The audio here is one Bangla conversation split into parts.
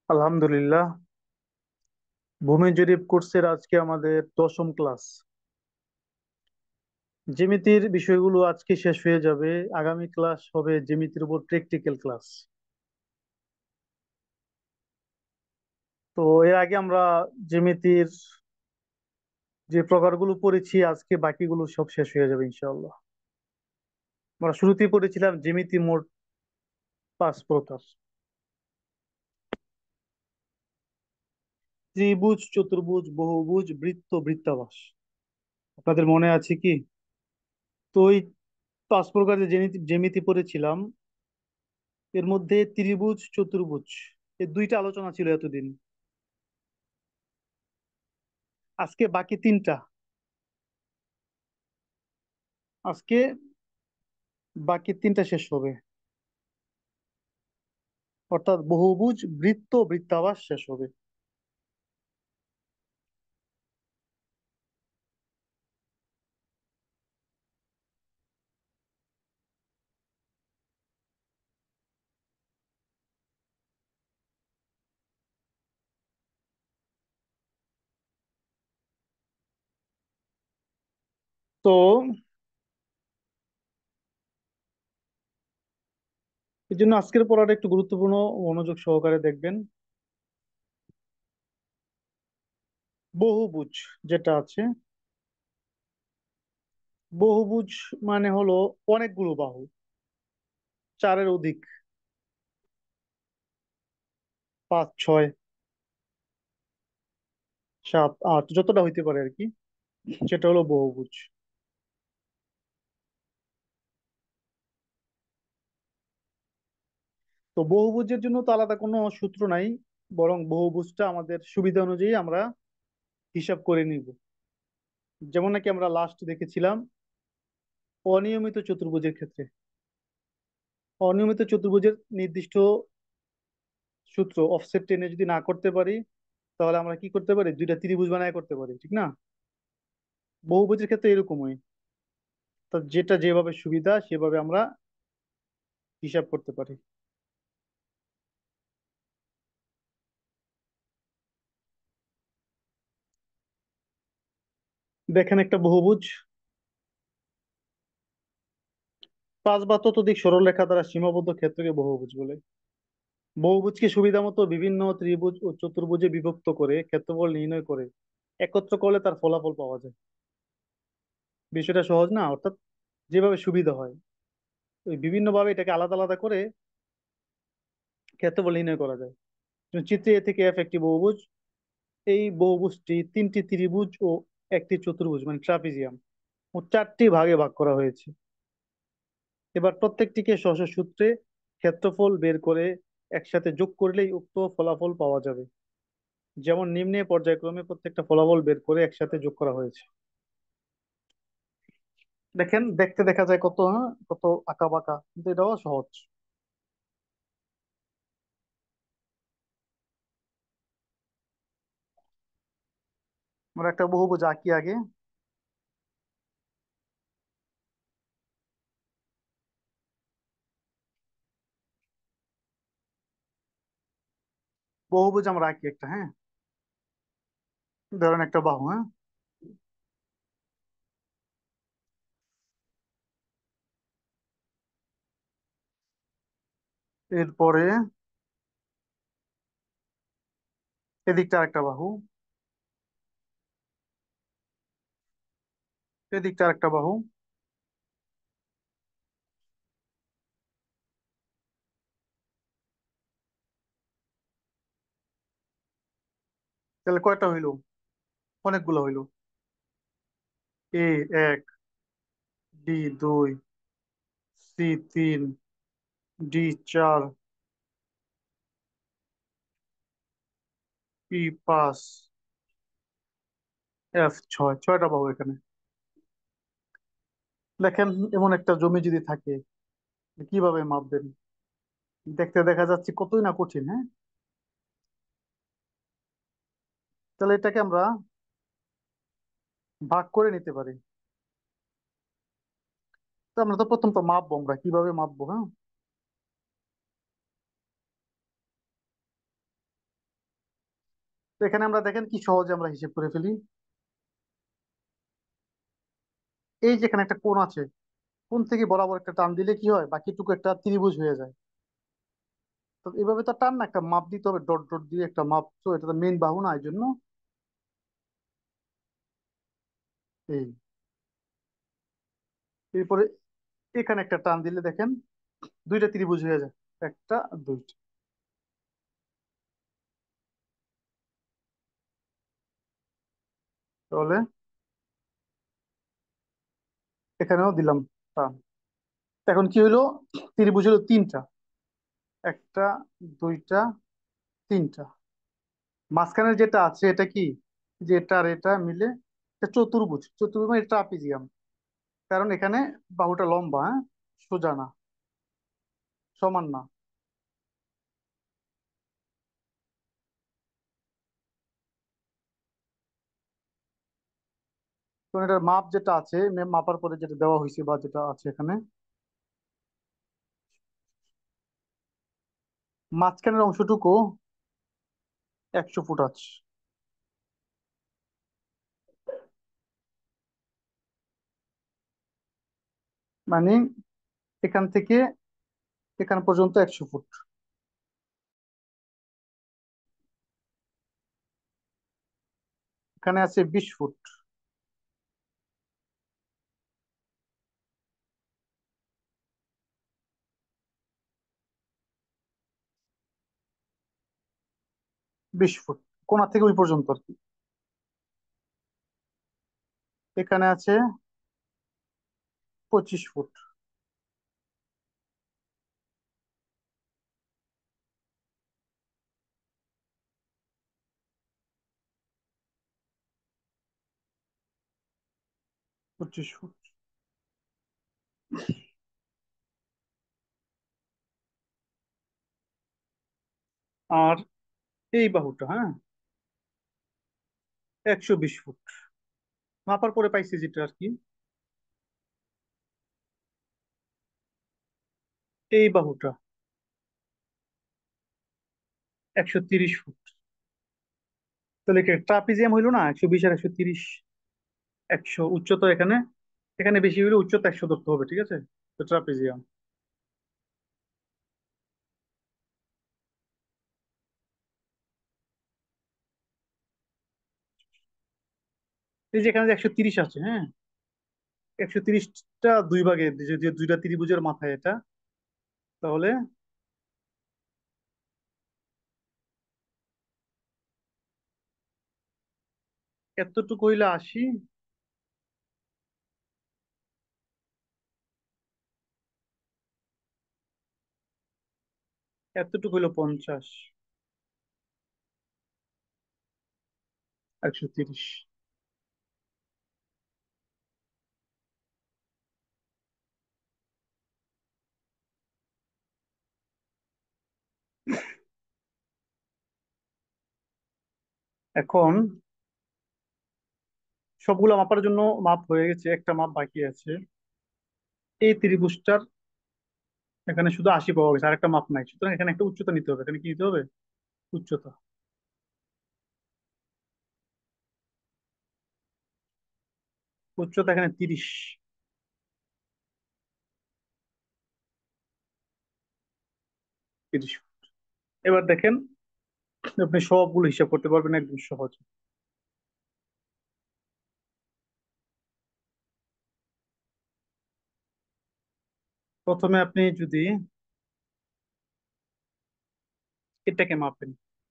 আলহামদুলিল্লাহ। ভূমি জরিপ কোর্সের আজকে আমাদের 10ম ক্লাস। জ্যামিতির বিষয়গুলো আজকে শেষ হয়ে যাবে। আগামী ক্লাস হবে জ্যামিতির উপর প্র্যাকটিক্যাল ক্লাস। তো এর আগে আমরা জ্যামিতির যে প্রকারগুলো পড়েছি, আজকে বাকিগুলো সব শেষ হয়ে যাবে ইনশাআল্লাহ। আমরা শুরুতেই পড়েছিলাম জ্যামিতি মোট 5 প্রকার: ত্রিভুজ, চতুর্ভুজ, বহুভুজ, বৃত্ত, বৃত্তাকার। আপনাদের মনে আছে কি? তো এই 5 প্রকার যে জ্যামিতি জ্যামিতি পড়েছিলাম, এর মধ্যে ত্রিভুজ, চতুর্ভুজ এই দুইটা আলোচনা ছিল এতদিন। আজকে বাকি তিনটা। আজকে বাকি তিনটা শেষ হবে, অর্থাৎ বহুভুজ, বৃত্ত, বৃত্তাকার শেষ হবে। তো এই জন্য আজকের পড়াটা একটু গুরুত্বপূর্ণ, মনোযোগ সহকারে দেখবেন। বহুভুজ যেটা আছে, বহুভুজ মানে হলো অনেকগুলো বাহু, চারের অধিক, 5, 6, 7, 8 যতটা হইতে পারে আর কি, সেটা হলো বহুভুজ। তো বহুভুজের জন্য তো আলাদা কোনো সূত্র নাই, বরং বহুভুজটা আমাদের সুবিধা অনুযায়ী আমরা হিসাব করে নিব। যেমন নাকি আমরা লাস্ট দেখেছিলাম অনিয়মিত চতুর্ভুজের ক্ষেত্রে। অনিয়মিত চতুর্ভুজের নির্দিষ্ট সূত্র অফসেট টেনে যদি না করতে পারি, তাহলে আমরা কি করতে পারি? দুইটা ত্রিভুজ বানায় করতে পারি, ঠিক না? বহুভুজের ক্ষেত্রে এরকমই। তো যেটা যেভাবে সুবিধা সেভাবে আমরা হিসাব করতে পারি। দেখেন একটা বহুভুজ 5 বা ততোধিক সরলরেখা দ্বারা সীমাবদ্ধ ক্ষেত্রকে বহুভুজ বলে। বহুভুজকে সুবিধা মতো বিভিন্ন ত্রিভুজ ও চতুর্ভুজে বিভক্ত করে ক্ষেত্রফল নির্ণয় করে একত্র করলে তার ফলাফল পাওয়া যায়। বিষয়টা সহজ না? অর্থাৎ যেভাবে সুবিধা হয় ওই বিভিন্ন ভাবে এটাকে আলাদা আলাদা করে ক্ষেত্রফল নির্ণয় করা যায়। যেমন চিত্রে এ থেকে এফ একটি বহুভুজ। এই বহুভুজটি 3টি ত্রিভুজ ও একটি চতুর্ভুজ মানে ট্রাপিজিয়াম ও 4টি ভাগে ভাগ করা হয়েছে। এবার প্রত্যেকটিকে স্ব স্ব সূত্রে ক্ষেত্রফল বের করে একসাথে যোগ করলেই উক্ত ফলাফল পাওয়া যাবে। যেমন নিম্নে পর্যায়ক্রমে প্রত্যেকটা ফলাফল বের করে একসাথে যোগ করা হয়েছে। দেখেন, দেখতে দেখা যায় কত, হ্যাঁ, কত আঁকা বাঁকা, কিন্তু এটাও সহজ। আমরা একটা বহুভুজ আঁকি আগে। বহুভুজ আমরা আঁকি একটা, হ্যাঁ। ধরেন একটা বাহু, হ্যাঁ। এরপরে এদিকটা আরেকটা বাহু, এদিকটা আরেকটা বাহু। তাহলে কয়টা হইলো? অনেকগুলো হইলো। এ 1, ডি 2, সি 3, ডি 4, ই 5, এফ 6, 6টা বাহু এখানে। দেখেন, এমন একটা জমি যদি থাকে, কিভাবে মাপবেন? দেখতে দেখা যাচ্ছে কতই না কঠিন, হ্যাঁ। তাহলে এটাকে আমরা ভাগ করে নিতে পারি। তো আমরা তো প্রথম তো মাপবো, আমরা কিভাবে মাপবো, হ্যাঁ। তো এখানে আমরা দেখেন কি সহজে আমরা হিসেব করে ফেলি। এই যেখানে একটা কোণ আছে, কোণ থেকে বরাবর একটা টান দিলে কি হয়, বাকিটুকু একটা ত্রিভুজ হয়ে যায়। তো এইভাবে তো টান না, একটা মাপ দিতে হবে, ডট ডট দিয়ে একটা মাপ, তো এটা তো মেইন বাহু না, এই জন্য এই, এরপরে এখানে একটা টান দিলে দেখেন দুইটা ত্রিভুজ হয়ে যায়, একটা আর দুইটা। তাহলে এখানেও দিলাম টান। এখন কি হইলো, ত্রিভুজ হলো তিনটা, একটা, দুইটা, তিনটা। মাঝখানে যেটা আছে এটা কি, যে এটা আর এটা মিলে একটা চতুর্ভুজ, চতুর্ভুজ মানে ট্রাপিজিয়াম। কারণ এখানে বাহুটা লম্বা, হ্যাঁ, সোজা না, সমান না। তো এটার মাপ যেটা আছে, মাপার পরে যেটা দেওয়া হয়েছে বা যেটা আছে এখানে, মাঝখানের অংশটুকু 100 ফুট আছে। মানে এখান থেকে এখান পর্যন্ত 100 ফুট। এখানে আছে 20 ফুট। বিশ ফুট কোণা থেকে ওই পর্যন্ত আর কি। এখানে আছে 25 ফুট। 25 ফুট। আর এই বাহুটা, হ্যাঁ, 120 ফুট। মাপার পরে পাইছি যেটা আর কি, এই বাহুটা 130 ফুট। তাহলে ট্রাপিজিয়াম হইলো না, 120 আর 130, 100 উচ্চতা এখানে, এখানে বেশি হইলে উচ্চতা 100 ধরতে হবে, ঠিক আছে। তো ট্রাপিজিয়াম, এই যে এখানে যে 130 আছে, হ্যাঁ, 130টা দুই ভাগে, যে দুইটা ত্রিভুজের মাথায় এটা, তাহলে এতটুকু হইলে 80, এতটুকু হইলো 50, 130। এখন সবগুলো মাপার জন্য মাপ হয়ে গেছে, একটা মাপ বাকি আছে। এই ত্রিভুজটার এখানে শুধু 80 পাওয়া গেছে, আর একটা মাপ নাই, সুতরাং এখানে একটা উচ্চতা নিতে হবে। এখানে কি নিতে হবে, উচ্চতা। উচ্চতা এখানে 30, 30। এবার দেখেন, আপনি সবগুলো হিসাব করতে পারবেন একদম সহজে। প্রথমে আপনি যদি এটাকে মাপেন,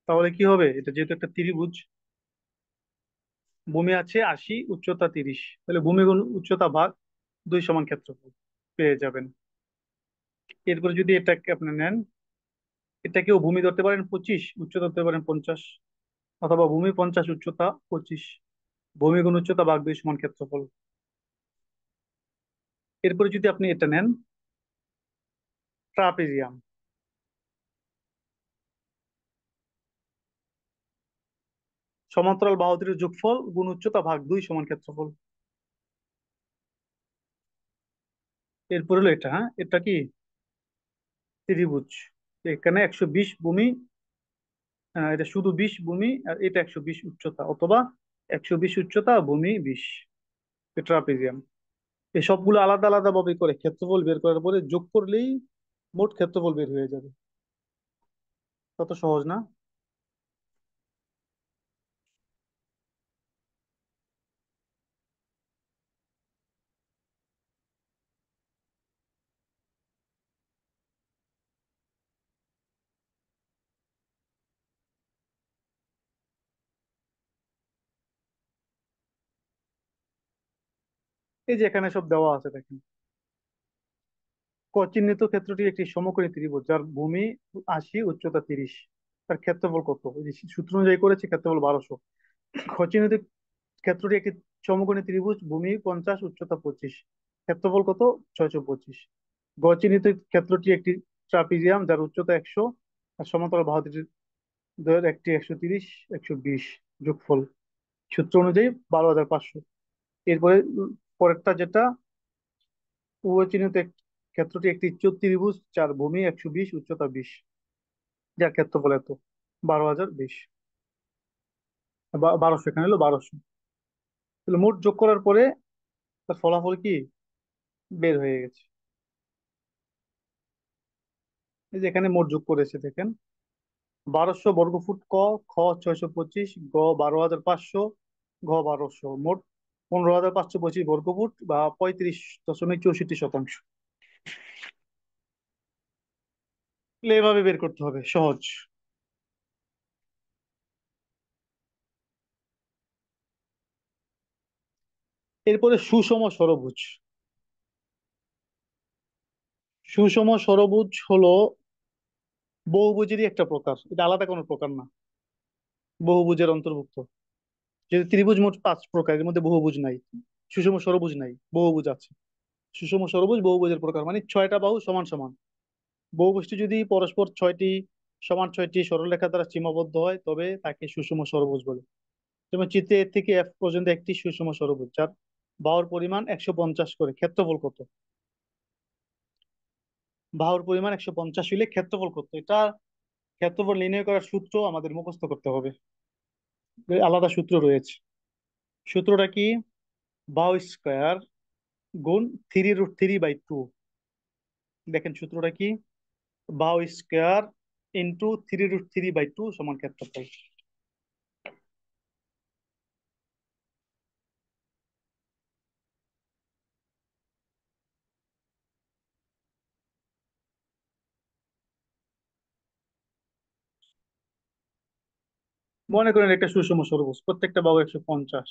তাহলে কি হবে, এটা যেহেতু একটা ত্রিভুজ, ভূমি আছে 80, উচ্চতা 30, তাহলে ভূমি গুণ উচ্চতা ভাগ 2 সমান ক্ষেত্রফল পেয়ে যাবেন। এরপরে যদি এটাকে আপনি নেন, এটাকেও ভূমি ধরতে পারেন 25, উচ্চতা ধরতে পারেন 50, অথবা ভূমি 50, উচ্চতা 25, ভূমি গুণ উচ্চতা ভাগ 2 সমান ক্ষেত্রফল। এরপরে যদি আপনি এটা নেন, ট্রাপিজিয়াম, সমান্তরাল বাহু দুটির যোগফল গুণ উচ্চতা ভাগ 2 সমান ক্ষেত্রফল। এরপর হলো এটা, হ্যাঁ, এটা কি ত্রিভুজ, এখানে 120 ভূমি, এটা শুধু 20 ভূমি, আর এটা 120 উচ্চতা, অথবা 120 উচ্চতা ভূমি 20। ট্রাপিজিয়াম। এই সবগুলো আলাদা আলাদা ভাবে করে ক্ষেত্রফল বের করার পরে যোগ করলেই মোট ক্ষেত্রফল বের হয়ে যাবে। কত সহজ না? এই যে এখানে সব দেওয়া আছে দেখেন। চিহ্নিত ক্ষেত্রটি একটি সমকোণী ত্রিভুজ যার ভূমি 80, উচ্চতা 30। তার ক্ষেত্রফল কত? ওই যে সূত্র অনুযায়ী করেছে, ক্ষেত্রফল 1200। চিহ্নিত ক্ষেত্রটি একটি সমকোণী ত্রিভুজ, ভূমি 50, উচ্চতা 25। ক্ষেত্রফল কত? 625। চিহ্নিত ক্ষেত্রটি একটি ট্রাপিজিয়াম যার উচ্চতা 100, আর সমান্তরাল বাহু দৈর্ঘ্য একটি 130, 120। যোগফল সূত্র অনুযায়ী 12,500। এরপরে পরেরটা যেটা, উভয় চিহ্নিত ক্ষেত্রটি একটি ত্রিভুজ যার ভূমি 120, উচ্চতা 20। যার ক্ষেত্রফল এত, 12,020। 1200, এখানে হলো 1200। তাহলে মোট যোগ করার পরে তার ফলাফল কি বের হয়ে গেছে। এই যে এখানে মোট যোগ করেছে দেখেন, 1200 বর্গফুট ক, খ 625, গ 12,500, ঘ 1200, মোট 15,525 বর্গফুট বা 35.64%। তাহলে এভাবে বের করতে হবে, সহজ। এরপরে সুষম ষড়ভুজ। সুষম ষড়ভুজ হলো বহুভুজেরই একটা প্রকার, এটা আলাদা কোনো প্রকার না, বহুভুজের অন্তর্ভুক্ত। যদি ত্রিভুজ মোট 5 প্রকার, এর মধ্যে বহুভুজ নাই, সুষম ষড়ভুজ নাই, বহুভুজ আছে। সুষম ষড়ভুজ বহুভুজের প্রকার, মানে 6টা বাহু সমান সমান। বহুভুজটি যদি পরস্পর 6টি সমান 6টি সরলরেখা দ্বারা সীমাবদ্ধ হয় তবে তাকে সুষম ষড়ভুজ বলে। যেমন চিত্রে এ থেকে এফ পর্যন্ত একটি সুষম ষড়ভুজ যার বাহুর পরিমাণ 150 করে, ক্ষেত্রফল কত? বাহুর পরিমাণ 150 হইলে ক্ষেত্রফল কত, এটা ক্ষেত্রফল নির্ণয় করার সূত্র আমাদের মুখস্থ করতে হবে। আলাদা সূত্র রয়েছে। সূত্রটা কি? বাহু স্কয়ার গুণ 3√3/2। দেখেন সূত্রটা কি? বাহু স্কয়ার ইন্টু 3√3/2 সমান ক্ষেত্রফল। মনে করেন একটা সুষম ষড়ভুজ, প্রত্যেকটা বাহু 150।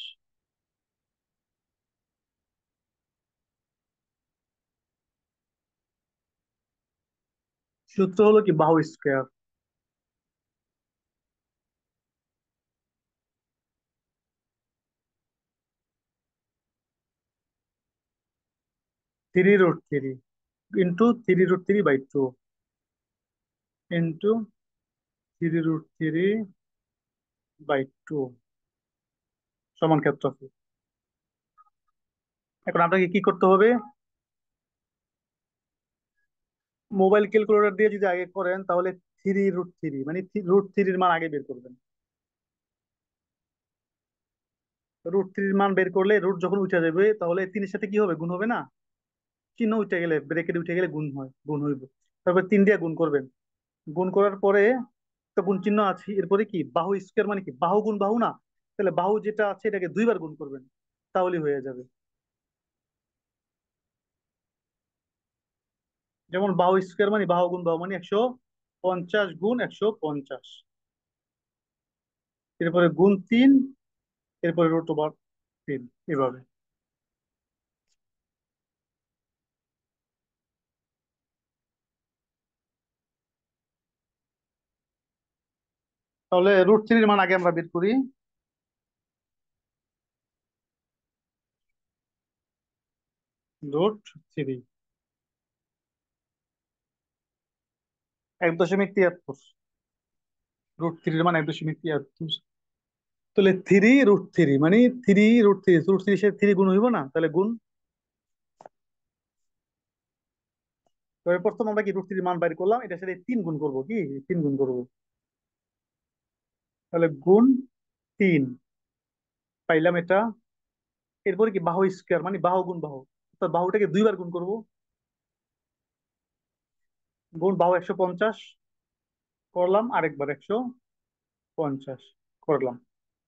সূত্র হলো কি? বাহু স্কয়ার। 3√3 ইন্টু 3√3/2 ইন্টু 3√3/2 সমান ক্ষেত্রফল। এখন আপনাকে কি করতে হবে? মোবাইল ক্যালকুলেটর দিয়ে যদি আগে করেন তাহলে 3√3 মানে √3 মান আগে বের করবেন। √3 মান বের করলে রুট যখন উঠে যাবে তাহলে 3-এর সাথে কি হবে? গুণ হবে না? চিহ্ন উঠে গেলে, ব্রেকেট উঠে গেলে গুণ হয়, গুণ হইব। তারপর 3 দিয়ে গুণ করবেন। গুণ করার পরে তো গুণ চিহ্ন আছে, এরপরে কি বাহু স্কয়ার মানে কি বাহু গুণ বাহু না? তাহলে বাহু যেটা আছে এটাকে 2বার গুণ করবেন, তাহলে হয়ে যাবে। যেমন বাহু স্কয়ার মানে বাহু গুণ বাহু, মানে 150 গুণ 150। এরপরে গুণ 3, এরপরে √3, এভাবে। তাহলে √3 মান আগে আমরা বের করি। √3 1.73। √3 মান 1.73। তাহলে 3√3 মানে 3√3 সাথে 3 গুণ হইব না? তাহলে গুণ। তবে প্রথম আমরা কি √3 মান বাইর করলাম, এটার সাথে 3 গুণ করবো, কি 3 গুণ করবো। তাহলে গুণ 3 পাইলাম এটা। এরপরে কি বাহু স্কোয়ার মানে বাহু গুণ বাহু, অর্থাৎ বাহুটাকে দুইবার গুণ করব। গুণ বাহু 150 করলাম, আরেকবার 150 করলাম।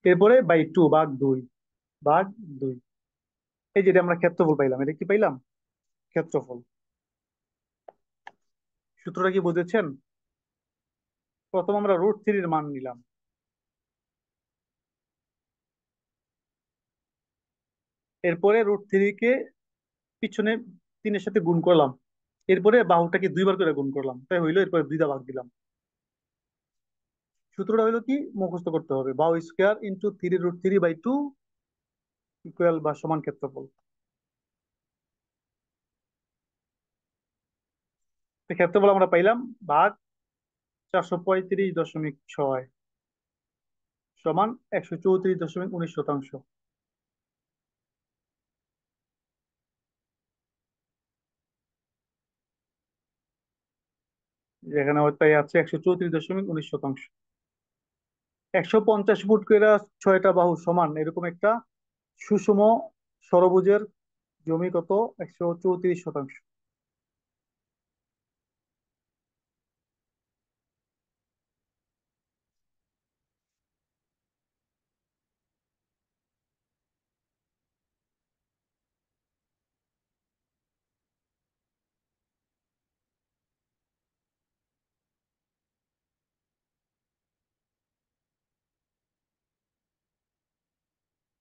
এরপরে বাই 2 ভাগ 2, ভাগ 2। এই যেটা আমরা ক্ষেত্রফল পাইলাম, এটা কি পাইলাম? ক্ষেত্রফল। সূত্রটা কি বুঝেছেন? প্রথম আমরা √3 এর মান নিলাম, এরপরে √3 কে পিছনে 3 এর সাথে গুণ করলাম, এরপরে বাহুটাকে দুইবার করে গুণ করলাম, তাই হইলো, এরপরে দুইটা ভাগ দিলাম। সূত্রটা হলো কি, মুখস্থ করতে হবে, বাহু স্কোয়ার ইন্টু 3√3/2 ইকুয়াল বা সমান ক্ষেত্রফল। তো ক্ষেত্রফল আমরা পাইলাম ভাগ 435.6 সমান 134.19 শতাংশ। যেখানে তাই আছে 134.19 শতাংশ। 150 ফুট করে 6টা বাহু সমান এরকম একটা সুষম ষড়ভুজের জমি কত? 134 শতাংশ।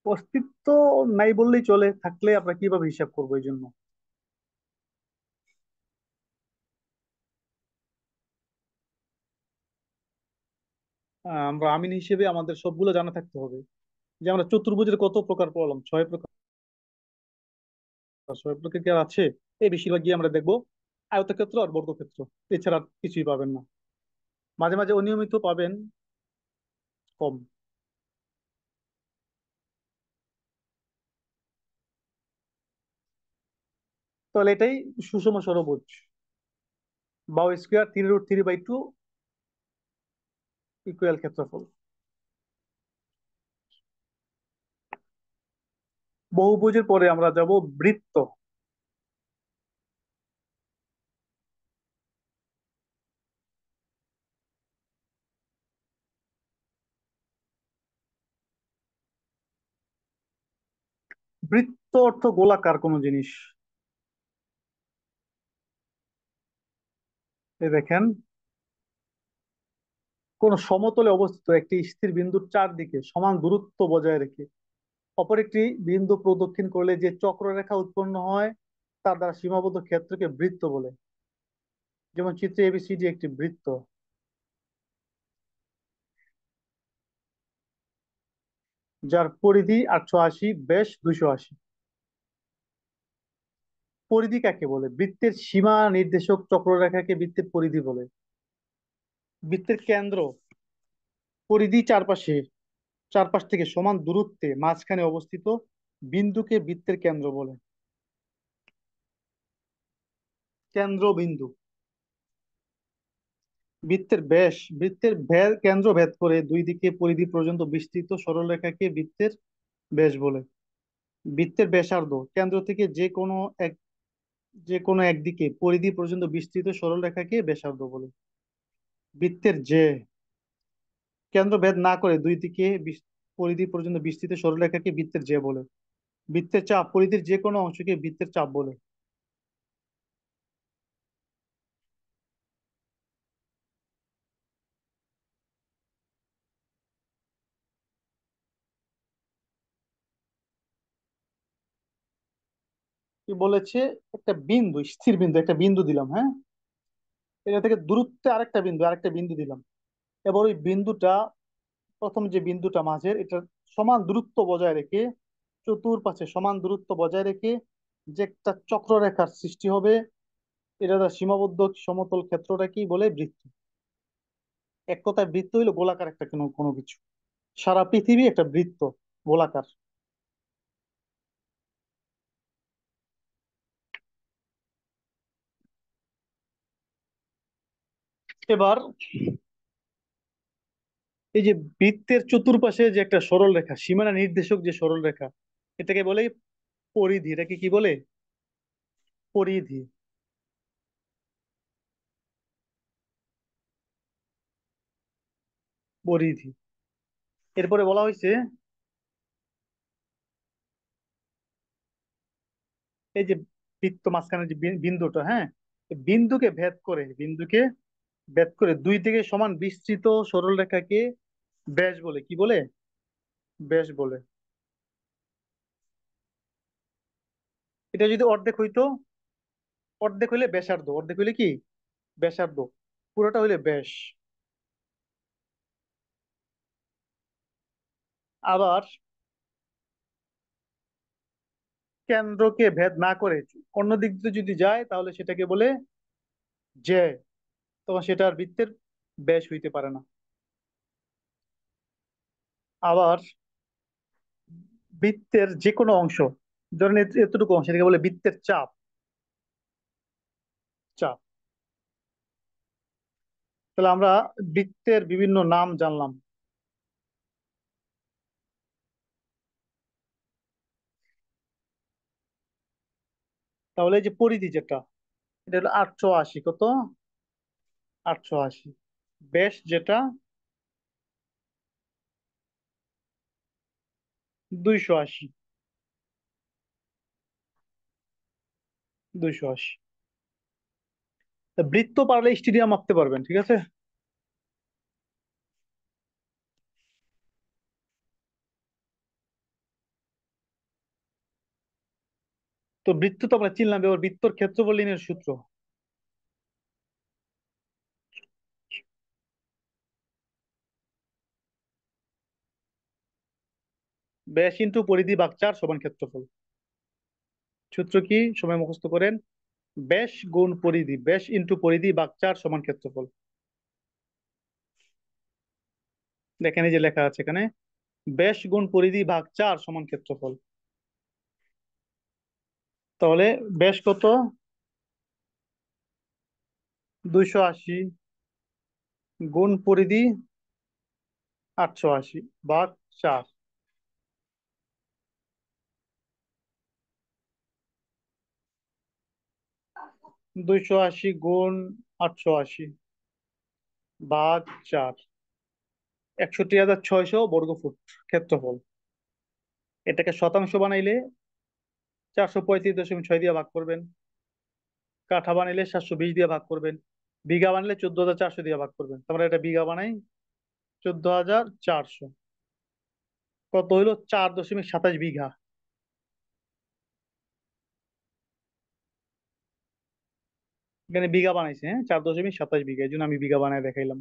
অস্তিত্ব নাই বললেই চলে, থাকলে আমরা কিভাবে হিসাব করবো এই জন্য? আমরা আমিন হিসেবে আমাদের সবগুলো জানা থাকতে হবে। যে আমরা চতুর্ভুজের কত প্রকার পড়লাম, 6 প্রকার। 6 প্রকার কি আর আছে? এই বেশিরভাগই আমরা দেখবো আয়তক্ষেত্র আর বর্গক্ষেত্র, এছাড়া আর কিছুই পাবেন না। মাঝে মাঝে অনিয়মিত পাবেন, কম। তাহলে এটাই সুষম ষড়ভুজ, বাউ স্কোয়ার 3√3/2 ইকুয়াল ক্ষেত্রফল। বহুভুজের পরে আমরা যাব বৃত্ত। বৃত্ত অর্থ গোলাকার কোন জিনিস। এই দেখেন, কোন সমতলে অবস্থিত একটি স্থির বিন্দুর চারদিকে সমান দূরত্ব বজায় রেখে অপর একটি বিন্দু প্রদক্ষিণ করলে যে চক্ররেখা উৎপন্ন হয় তার দ্বারা সীমাবদ্ধ ক্ষেত্রকে বৃত্ত বলে। যেমন চিত্রে এবিসিডি একটি বৃত্ত, যার পরিধি 880, ব্যাস 280। পরিধি কাকে বলে? বৃত্তের সীমা নির্দেশক চক্ররেখাকে বৃত্তের পরিধি বলে। বৃত্তের কেন্দ্র, পরিধি চারপাশে, চারপাশ থেকে সমান দূরত্বে মাঝখানে অবস্থিত বিন্দুকে বৃত্তের কেন্দ্র বলে। কেন্দ্রবিন্দু। বৃত্তের ব্যাস, কেন্দ্র ভেদ করে দুই দিকে পরিধি পর্যন্ত বিস্তৃত সরলরেখাকে বৃত্তের ব্যাস বলে। বৃত্তের ব্যাসার্ধ, কেন্দ্র থেকে যে কোনো একদিকে পরিধি পর্যন্ত বিস্তৃত সরলরেখাকে ব্যাসার্ধ বলে। বৃত্তের যে, কেন্দ্র ভেদ না করে দুই দিকে পরিধি পর্যন্ত বিস্তৃত সরলরেখাকে বৃত্তের যে বলে। বৃত্তের চাপ, পরিধির যে কোনো অংশকে বৃত্তের চাপ বলে। কি বলেছে? একটা বিন্দু, স্থির বিন্দু, একটা বিন্দু দিলাম, হ্যাঁ, এটা থেকে দূরত্বে আরেকটা বিন্দু দিলাম। এবার ওই বিন্দুটা, প্রথম যে বিন্দুটা মাঝের, এটা সমান দূরত্ব বজায় রেখে, চতুর্পাশে সমান দূরত্ব বজায় রেখে যে একটা চক্ররেখার সৃষ্টি হবে, এটা তার সীমাবদ্ধ সমতল ক্ষেত্রটা কি বলে? বৃত্ত। এক কথায় বৃত্ত হইলো গোলাকার একটা কোনো কোনো কিছু। সারা পৃথিবী একটা বৃত্ত, গোলাকার। এবার এই যে বৃত্তের চতুর্পাশে যে একটা সরল রেখা, সীমানা নির্দেশক যে সরল রেখা, এটাকে বলে পরিধি। এটাকে কি বলে? পরিধি। পরিধি। এরপরে বলা হয়েছে এই যে বৃত্ত মাঝখানে যে বিন্দুটা, হ্যাঁ, এই বিন্দুকে ভেদ করে দুই দিকে সমান বিস্তৃত সরল রেখাকে ব্যাস বলে। কি বলে? ব্যাস বলে। এটা যদি অর্ধেক হইতো, অর্ধেক হইলে ব্যাসার্ধ, অর্ধেক হইলে কি? ব্যাসার্ধ। পুরোটা হইলে ব্যাস। আবার কেন্দ্রকে ভেদ না করে অন্য দিক দিয়ে যদি যায় তাহলে সেটাকে বলে যে, তখন সেটা আর বৃত্তের ব্যাস হইতে পারে না। আবার বৃত্তের যে কোনো অংশ, ধরেন এতটুকু অংশ, এটাকে বলে বৃত্তের চাপ। চাপ। তাহলে আমরা বৃত্তের বিভিন্ন নাম জানলাম। তাহলে এই যে পরিধি যেটা, এটা হলো 880, কত? 880। ব্যাস যেটা 280। 280। বৃত্ত পারলে স্টেডিয়াম আঁকতে পারবেন, ঠিক আছে। তো বৃত্ত তো আমরা চিনলাম, এবার বৃত্তর ক্ষেত্রফল নির্ণয়ের সূত্র। ব্যাস ইন্টু পরিধি ভাগ 4 সমান ক্ষেত্রফল। সূত্র কি? সময় মুখস্থ করেন। ব্যাস গুণ পরিধি, ব্যাস ইন্টু পরিধি ভাগ 4 সমান ক্ষেত্রফল। দেখেন এই যে লেখা আছে এখানে, ব্যাস গুণ পরিধি ভাগ 4 সমান ক্ষেত্রফল। তাহলে ব্যাস কত? 280 গুণ পরিধি 880 ভাগ 4। 280 গুণ 880 ভাগ 4, 61,600 বর্গফুট ক্ষেত্রফল। এটাকে শতাংশ বানাইলে 435.6 দিয়ে ভাগ করবেন। কাঠা বানাইলে 720 দিয়ে ভাগ করবেন। বিঘা বানাইলে 14,400 দিয়ে ভাগ করবেন। তারপরে এটা বিঘা বানাই, 14,400। কত হইলো? 4.27 বিঘা। এখানে বিঘা বানাইছে, হ্যাঁ, 4.27 বিঘা, এই জন্য আমি বিঘা বানায় দেখাইলাম।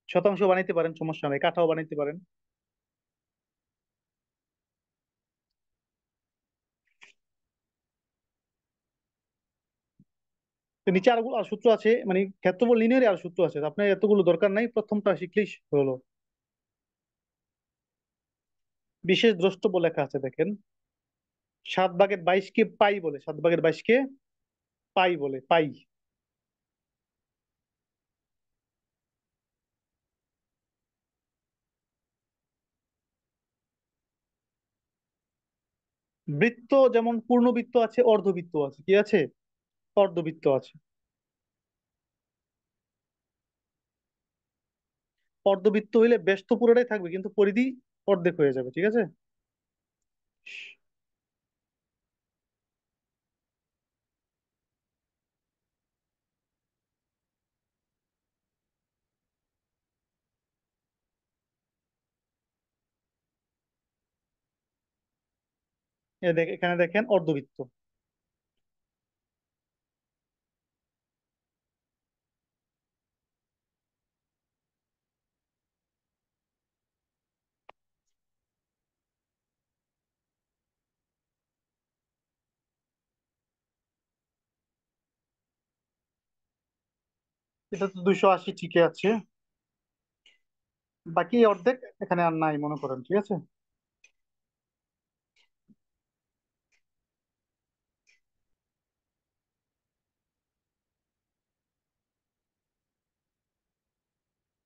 শতাংশ বানাইতে পারেন, সমস্যা নাই, কাঠাও বানাইতে পারেন। তো নিচে আরো আর সূত্র আছে, মানে ক্ষেত্রফল নির্ণয়ের আর সূত্র আছে, আপনার এতগুলো দরকার নাই, প্রথমটা শিখলেই হলো। বিশেষ দ্রষ্টব্য লেখা আছে দেখেন, 7/22 কে পাই বলে, 7/22 কে পাই বলে, পাই। বৃত্ত যেমন পূর্ণবৃত্ত আছে, অর্ধবৃত্ত আছে, কি আছে? অর্ধবৃত্ত আছে। অর্ধবৃত্ত হইলে ব্যাস তো পুরোটাই থাকবে, কিন্তু পরিধি অর্ধেক হয়ে যাবে, ঠিক আছে। এখানে দেখেন অর্ধবৃত্ত। এটা তো 280 ঠিকই আছে। বাকি অর্ধেক এখানে আর নাই মনে করেন, ঠিক আছে।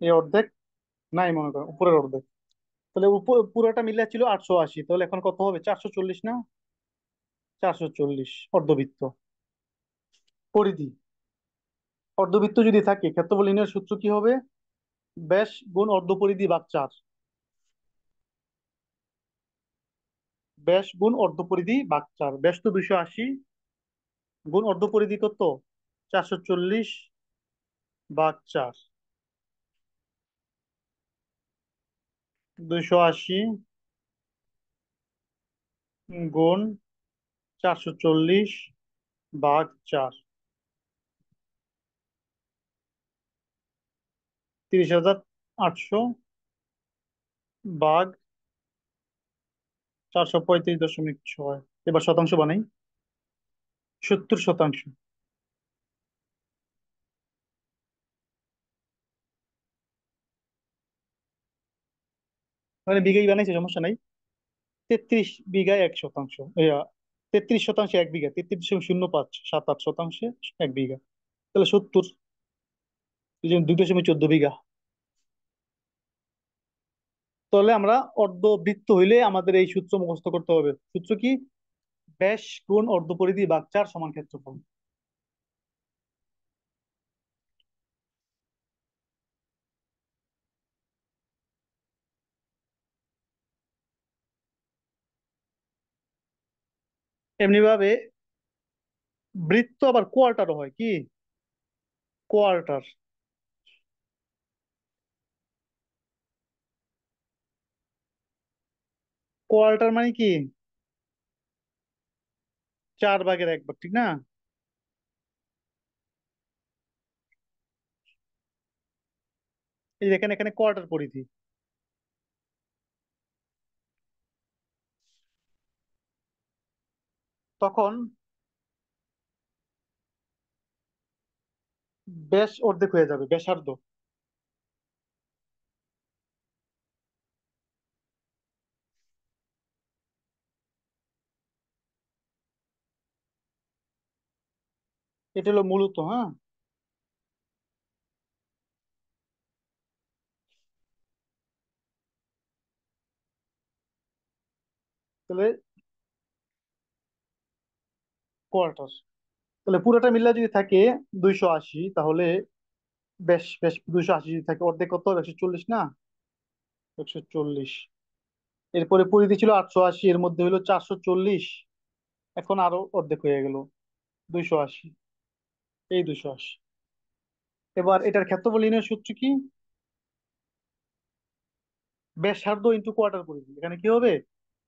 এই অর্ধেক নাই মনে করেন উপরের অর্ধেক। তাহলে পুরোটা মিলে ছিল 880, তাহলে এখন কত হবে? 440 না? 440 অর্ধবৃত্ত পরিধি। অর্ধবৃত্ত যদি থাকে, ক্ষেত্রফল নির্ণয়ের সূত্র কি হবে? ব্যাস গুণ অর্ধপরিধি ভাগ 4। ব্যাস গুণ অর্ধপরিধি ভাগ 4। ব্যাস তো 280, গুণ অর্ধপরিধি কত? 440 ভাগ 4। 280 গুণ 440 ভাগ 4। 30,800 ভাগ 435.6। এবার শতাংশ বানাই। 70%। মানে বিঘাই বানাইছে, সমস্যা নাই। 33 বিঘায় 1 শতাংশ। 33 শতাংশে 1 বিঘা, 33.0578 শতাংশে 1 বিঘা। তাহলে 70, এই যে 2.14 বিঘা। তাহলে আমরা অর্ধবৃত্ত হইলে আমাদের এই সূত্র মুখস্থ করতে হবে। সূত্র কি? ব্যাস গুণ অর্ধপরিধি ভাগ 4 সমান ক্ষেত্রফল। এমনি ভাবে বৃত্ত আবার কোয়ার্টারও হয় কি? কোয়ার্টার। কোয়ার্টার মানে কি? 4 ভাগের 1 ভাগ, ঠিক না? এই যে এখানে এখানে কোয়ার্টার পরিধি। তখন ব্যাস অর্ধেক হয়ে যাবে, ব্যাসার্ধ। এটা হলো মূলত, হ্যাঁ। তাহলে কোয়ার্টার। তাহলে পুরোটা মিলে যদি থাকে 280, তাহলে বেশ বেশ 280 যদি থাকে, অর্ধেক কত হবে? 140 না? 140। এরপরে পরিধি ছিল 880, এর মধ্যে হলো 440। এখন আরো অর্ধেক হয়ে গেল, 280। এই 280। এবার এটার ক্ষেত্রফল নির্ণয়ের সূত্র কি? ব্যাসার্ধ ইন্টু কোয়ার্টার পরিধি। এখানে কি হবে?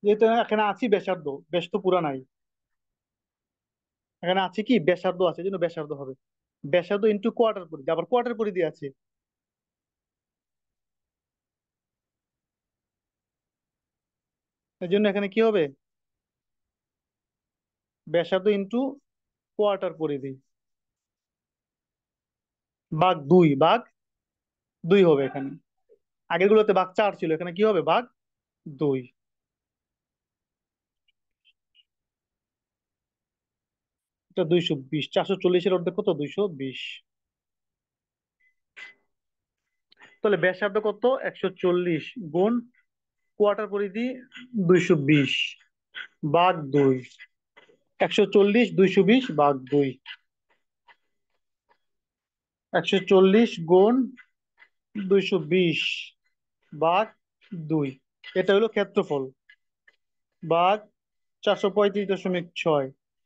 যেহেতু এখানে আছি ব্যাসার্ধ, ব্যাস তো পুরা নাই। এখানে আছে কি? ব্যাসার্ধ আছে, এই জন্য ব্যাসার্ধ হবে। ব্যাসার্ধ ইন্টু কোয়ার্টার পরিধি, আবার কোয়ার্টার পরিধি আছে। এই জন্য এখানে কি হবে? ব্যাসার্ধ ইন্টু কোয়ার্টার পরিধি ভাগ 2, ভাগ 2 হবে এখানে। আগের গুলোতে ভাগ 4 ছিল, এখানে কি হবে? ভাগ 2। এটা 220, 440-এর অর্ধেক কত? 220। তাহলে ব্যাসার্ধ কত? 140 গুণ কোয়ার্টার পরিধি 220 ভাগ 2। 140 220 ভাগ 2। 140 গুণ 220 ভাগ 2। এটা হলো ক্ষেত্রফল। ভাগ 435.6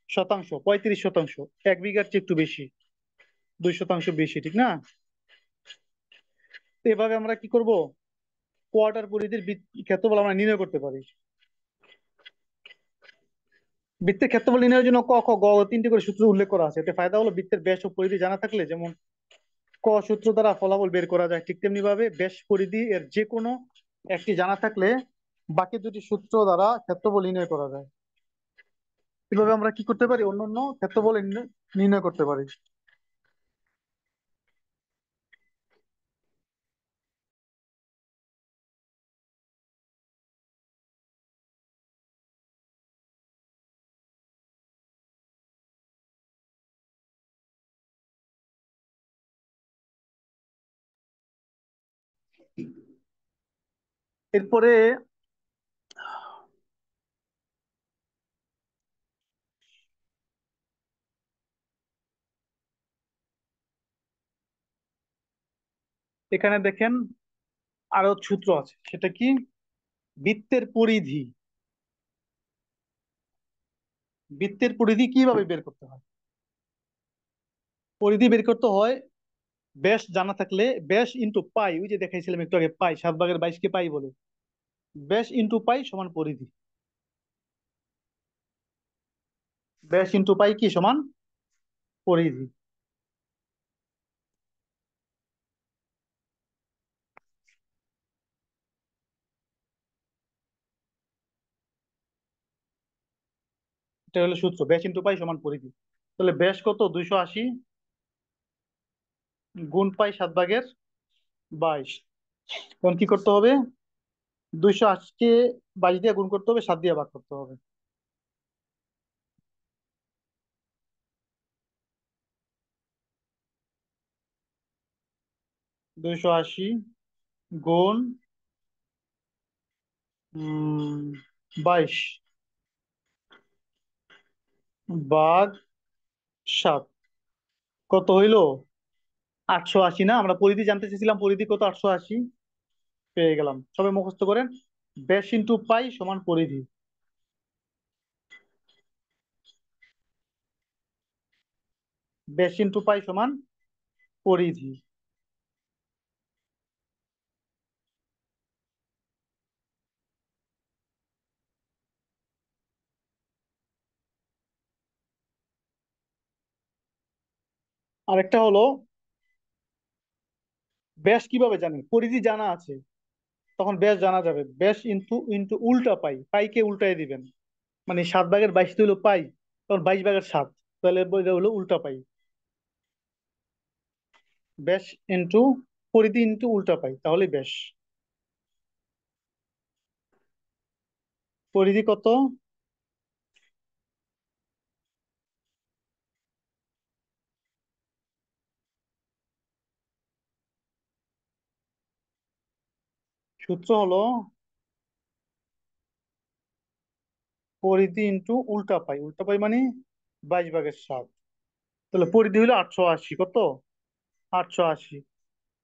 শতাংশ, 35%। 1 বিঘার চেয়ে একটু বেশি, 2 শতাংশ বেশি, ঠিক না? তো এভাবে আমরা কি করব? কোয়ার্টার পরিধির ক্ষেত্রফল আমরা নির্ণয় করতে পারি। বৃত্তের ক্ষেত্রফল নির্ণয়ের জন্য ক, খ, গ 3টি করে সূত্র উল্লেখ করা আছে। এতে ফায়দা হলো বৃত্তের ব্যাস ও পরিধি জানা থাকলে, যেমন ক সূত্র দ্বারা ফলাফল বের করা যায়, ঠিক তেমনি ভাবে ব্যাস পরিধি এর যে কোনো একটি জানা থাকলে বাকি দুটি সূত্র দ্বারা ক্ষেত্রফল নির্ণয় করা যায়। এভাবে আমরা কি করতে পারি? অন্যান্য ক্ষেত্রফল নির্ণয় করতে পারি। এরপরে এখানে দেখেন আরো সূত্র আছে, সেটা কি? বৃত্তের পরিধি, বৃত্তের পরিধি কিভাবে বের করতে হয়? পরিধি বের করতে হয় ব্যাস জানা থাকলে, ব্যাস ইন্টু পাই, ওই যে দেখাইছিলাম একটু আগে, পাই 7/22 কে পাই বলে। ব্যাস ইন্টু পাই সমান পরিধি। ব্যাস ইন্টু পাই কি সমান পরিধি। এটা হলো সূত্র, ব্যাস ইন্টু পাই সমান পরিধি। তাহলে ব্যাস কত? 280 গুণ পাই 7/22। তখন কি করতে হবে? 280-কে 22 দিয়ে গুণ করতে হবে, 7 দিয়ে ভাগ করতে হবে। 280 গুণ 22 ভাগ 7 কত হইলো? 880 না? আমরা পরিধি জানতে চেয়েছিলাম, পরিধি কত? 880। পেয়ে গেলাম। সবাই মুখস্থ করেন, ব্যাস ইন্টু পাই সমান পরিধি। ব্যাস ইন্টু পাই সমান পরিধি। আরেকটা হলো, ব্যাস কিভাবে জানেন? পরিধি জানা আছে, তখন ব্যাস জানা যাবে। ব্যাস ইন্টু ইন্টু উল্টা পাই, পাইকে উল্টাই দিবেন। মানে 7/22 তো হলো পাই, তখন 22/7, তাহলে এটা হলো উল্টা পাই। ব্যাস ইন্টু পরিধি ইন্টু উল্টা পাই, তাহলে ব্যাস। পরিধি কত? সূত্র হলো পরিধি ইন্টু উল্টা পাই, উল্টা পাই মানে 22/7। তাহলে পরিধি হলো 880, কত? 880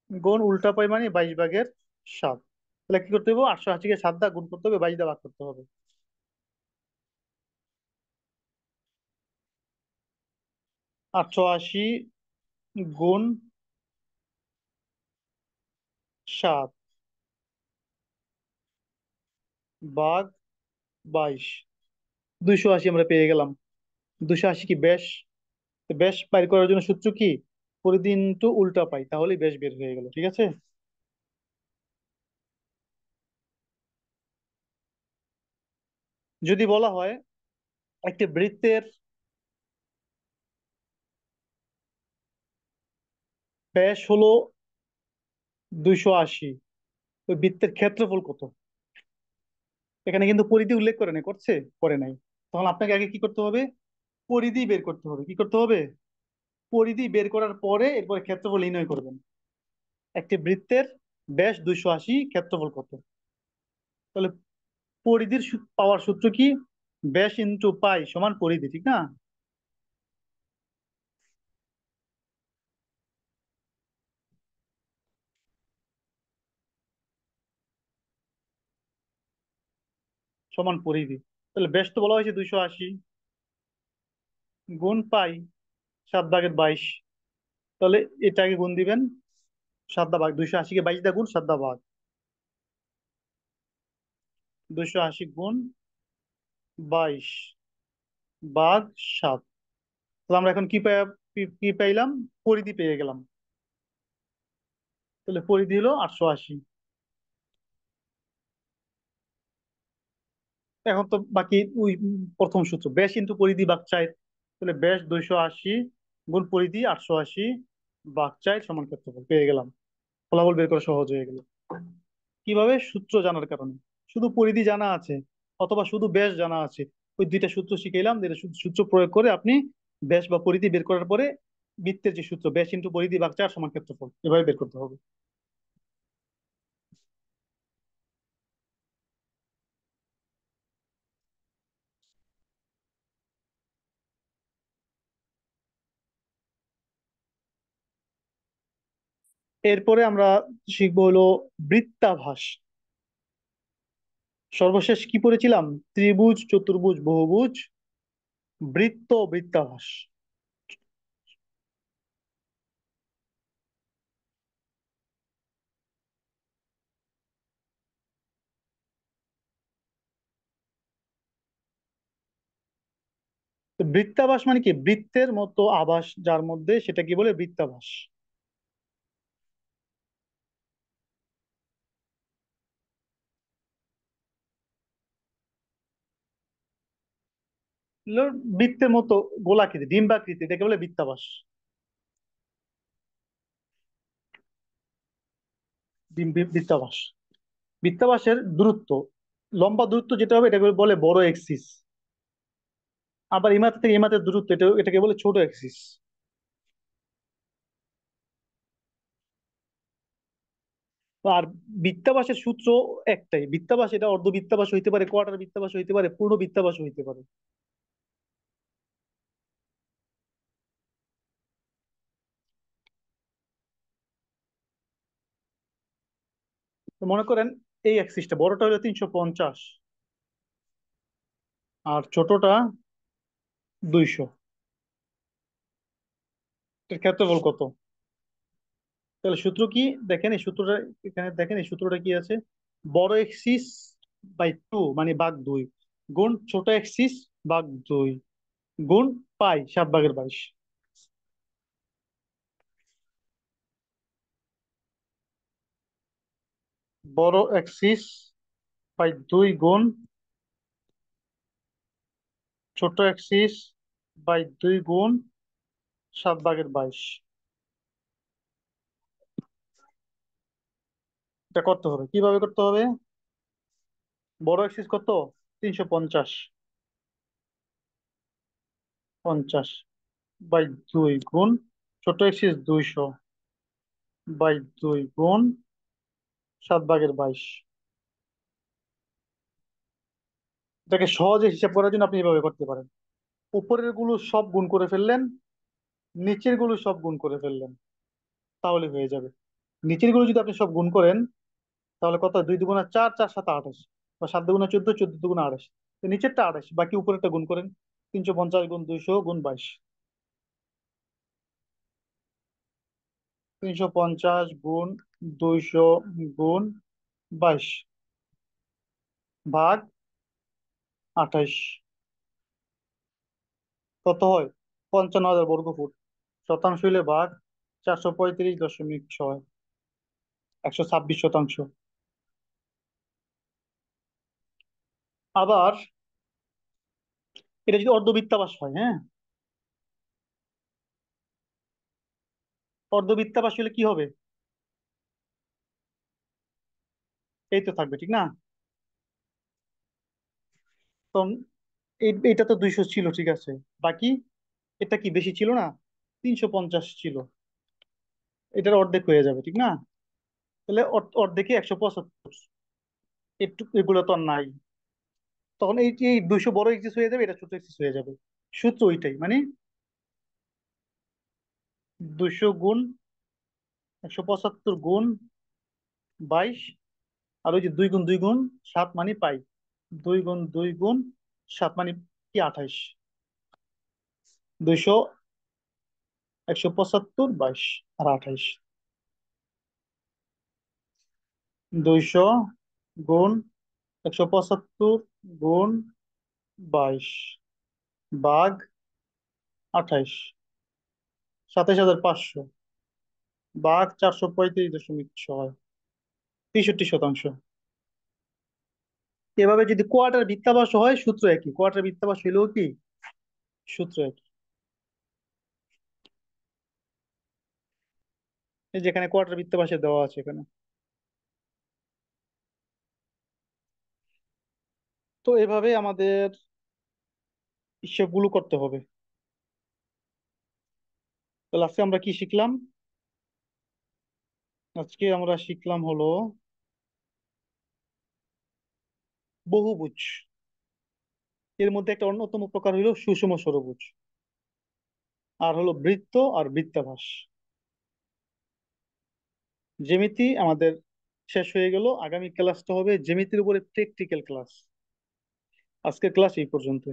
গুণ উল্টা পাই মানে 22/7। তাহলে কি করতে হবে? 880-কে 7 দা গুণ করতে হবে, 22 দা ভাগ করতে হবে। 880 গুণ 7 ভাগ 22, 280 আমরা পেয়ে গেলাম। 280 কি ব্যাস? তো ব্যাস বাইর করার জন্য সূত্র কি? পরিধি ইন্টু উল্টা পাই, তাহলেই ব্যাস বের হয়ে গেল। ঠিক আছে? যদি বলা হয় একটি বৃত্তের ব্যাস হলো 280, ওই বৃত্তের ক্ষেত্রফল কত? এখানে কিন্তু পরিধি উল্লেখ করে নাই, করছে? করে নাই। তখন আপনাকে আগে কি করতে হবে? পরিধি বের করতে হবে। কি করতে হবে? পরিধি বের করার পরে এরপরে ক্ষেত্রফল নির্ণয় করবেন। একটি বৃত্তের ব্যাস 280, ক্ষেত্রফল কত? তাহলে পরিধির পাওয়ার সূত্র কি? ব্যাস ইন্টু পাই সমান পরিধি, ঠিক না? সমান পরিধি। তাহলে ব্যাস তো বলা হয়েছে 280 গুণ পাই 7/22। তাহলে এটাকে গুণ দিবেন, 7 দা ভাগ, 280-কে 22 দা গুণ, 7 দা ভাগ। 280 গুণ 22 ভাগ 7। তাহলে আমরা এখন কি পাইলাম? পরিধি পেয়ে গেলাম। তাহলে পরিধি হলো 880। এখন তো বাকি ওই প্রথম সূত্র, ব্যাস ইন্টু পরিধি ভাগ 4। তাহলে ব্যাস 280 গুণ পরিধি 880 ভাগ 4 সমান ক্ষেত্রফল পেয়ে গেলাম। ফলাফল বের করা সহজ হয়ে গেল। কিভাবে? সূত্র জানার কারণে। শুধু পরিধি জানা আছে অথবা শুধু ব্যাস জানা আছে, ওই দুইটা সূত্র শিখাইলাম, যেটা সূত্র প্রয়োগ করে আপনি ব্যাস বা পরিধি বের করার পরে বৃত্তের যে সূত্র, ব্যাস ইন্টু পরিধি ভাগ 4 সমান ক্ষেত্রফল, এভাবে বের করতে হবে। এরপরে আমরা শিখবো হলো বৃত্তাভাস। সর্বশেষ কি পড়েছিলাম? ত্রিভুজ, চতুর্ভুজ, বহুভুজ, বৃত্ত, বৃত্তাভাস। তো বৃত্তাভাস মানে কি? বৃত্তের মতো আভাস যার মধ্যে, সেটা কি বলে? বৃত্তাভাস। হলো বৃত্তের মতো গোলাকৃতি, ডিম্বাকৃতি, এটাকে বলে বৃত্তাভাস। বৃত্তাভাস। বৃত্তাভাসের দূরত্ব, লম্বা দূরত্ব যেটা হবে এটাকে বলে বড় এক্সিস। আবার ইমাথা থেকে ইমাথের দূরত্ব, এটাকে বলে ছোট এক্সিস। আর বৃত্তাভাসের সূত্র একটাই, বৃত্তাভাস এটা অর্ধ বৃত্তাভাস হইতে পারে, কোয়ার্টার বৃত্তাভাস হইতে পারে, পূর্ণ বৃত্তাভাস হইতে পারে। তো মনে করেন এই অ্যাক্সিসটা, বড়টা হলো 350, আর ছোটটা 200। এর ক্ষেত্রফল কত? তাহলে সূত্র কি? দেখেন এই সূত্রটা, এখানে দেখেন এই সূত্রটা কি আছে। বড় এক্সিস বাই 2 মানে ভাগ 2, গুণ ছোট এক্সিস ভাগ 2, গুণ পাই 7/22। বড় এক্সিস বাই 2 গুণ ছোট এক্সিস বাই 2 গুণ 7/22। এটা করতে হবে, কিভাবে করতে হবে? বড় এক্সিস কত? 350, 50 বাই 2 গুণ ছোট এক্সিস 200 বাই 2 গুণ 7/22। এটাকে সহজে হিসাব করার জন্য আপনি এভাবে করতে পারেন। উপরের গুলো সব গুণ করে ফেললেন, নিচের গুলো সব গুণ করে ফেললেন, তাহলে হয়ে যাবে। নিচের গুলো যদি আপনি সব গুণ করেন, তাহলে কত? 2 দুগুণা 4, 4 7 28, বা 7 দুগুণা 14, 14 দুগুণা 28। তো নিচেরটা 28, বাকি উপরেরটা গুণ করেন। 350 গুণ 200 গুণ 22। 350 গুণ 200 গুণ 22 ভাগ 28, কত হয়? 55,000 বর্গফুট। শতাংশ হইলে ভাগ 435.6, 126 শতাংশ। আবার এটা যদি অর্ধবৃত্তাভাস হয়, হ্যাঁ, অর্ধবৃত্তাভাস হলে কি হবে? এই তো থাকবে, ঠিক না? তো এটা তো 200 ছিল, ঠিক আছে। বাকি এটা কি বেশি ছিল না? 350 ছিল, এটার অর্ধেক হয়ে যাবে, ঠিক না? তাহলে অর্ধেকে 175। একটু এগুলো তো আর নাই। তখন এই এই 200 বড় এক্সিস হয়ে যাবে, এটা ছোট এক্সিস হয়ে যাবে। সূত্র ওইটাই, মানে 200 গুণ 175 গুণ 22, আর ওই যে 2 গুণ 2 গুণ 7 মানে পাই। 2 গুণ 2 গুণ 7 মানে কি? 28। 200, 175, 22 আর 28। 200 গুণ 175 গুণ 22 ভাগ 28, 27,500 ভাগ 435.6, 63 শতাংশ। এভাবে যদি কোয়ার্টার বৃত্তাভাস হয়, সূত্র একই। কোয়ার্টার বৃত্তাভাস হইলেও কি? সূত্র একই। এই যেখানে কোয়ার্টার বৃত্তাভাসে দেওয়া আছে এখানে। তো এভাবে আমাদের হিসাবগুলো করতে হবে। তাহলে আজকে আমরা কি শিখলাম? আজকে আমরা শিখলাম হলো বহুভুজ। এর মধ্যে একটা অন্যতম প্রকার হলো সুষম ষড়ভুজ, আর হলো বৃত্ত আর বৃত্তাভাস। জ্যামিতি আমাদের শেষ হয়ে গেল। আগামী ক্লাসটা হবে জ্যামিতির উপরে প্র্যাকটিক্যাল ক্লাস। আজকের ক্লাস এই পর্যন্ত।